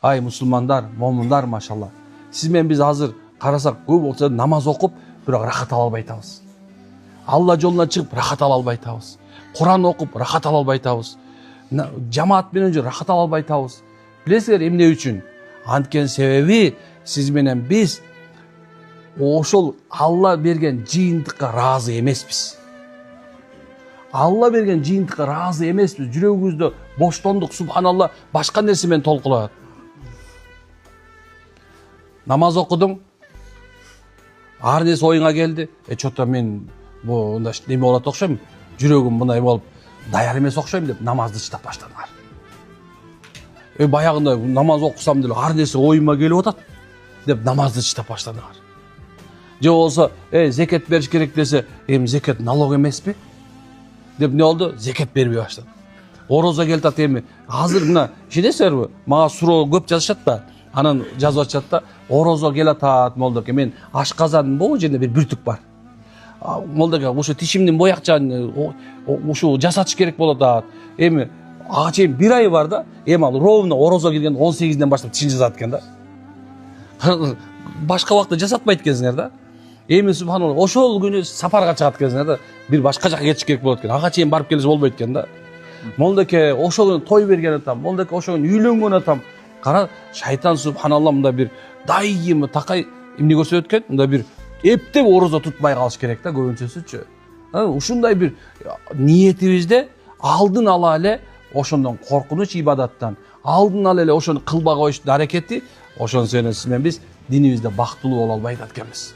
Ай мусулмандар, момундар машалла. Сиз менен биз азыр карасак көп болсо намаз окуп, бирок рахат ала албай атабыз. Алла жолуна чыгып рахат ала албай атабыз. Куран окуп рахат ала албай атабыз. Жамаат менен жүрүп рахат ала албай атабыз. Билесиңер эмне үчүн? Анткени себеби сиз менен биз ошол Алла берген жыйынтыкка ыраазы эмеспиз. Алла берген жыйынтыкка ыраазы эмеспиз. Жүрөгүбүздө боштондук, субханалла, башка нерсе менен толкулат. Намаз окудуң, ар нерсе оюңа келди. Чото мен бу мындай неме болот окшойм, жүрөгүм мындай болуп даяр эмес окшойм деп намазды чыдап баштадыңар. Баягында намаз окусам деле ар нерсе оюма келип атат деп намазды чыдап баштадыңар. Же болсо, зекет бериш керек десе, зекет налог эмеспи? Деп не болду? Зекет бербей баштады. Орозо келтат эми. Азыр мына ишенесиңерби? Мага суроо көп жазышат да. Анан жазып атышат да, орозо келатат молдоке. Мен ашказандын могу жеринде бир бүртүк бар. Молдоке, ошо тишимдин боякчаны ушу жасатыш керек болот атат. Эми ага чейин бир ай бар да. Эми ал ровно орозо келген 18-ден баштап тишин жасат экен да. Башка убакта жасатпайт экенсиңер да. Эми субханалла, ошол күнү сапарга чыгат экенсиңер да. Бир башка жака кетиш керек болот экен. Ага чейин барып келиш болбойт экен да. Молдоке, ошол күнү той берген атам. Молдоке, ошол күнү үйлөнгөн атам. Кара, шайтан субханалла мында бир дайым такай эмне көрсөтөт экен? Мында бир эптеп орозо тутпай калыш керек да көбүнчөсүчү. Ушундай бир ниетибизде алдын ала эле ошондон коркунуч ибадаттан, алдын ала эле ошону кылбай коюштун аракети, ошону сиз менен биз динибизде бактылуу боло албай атат экенбиз.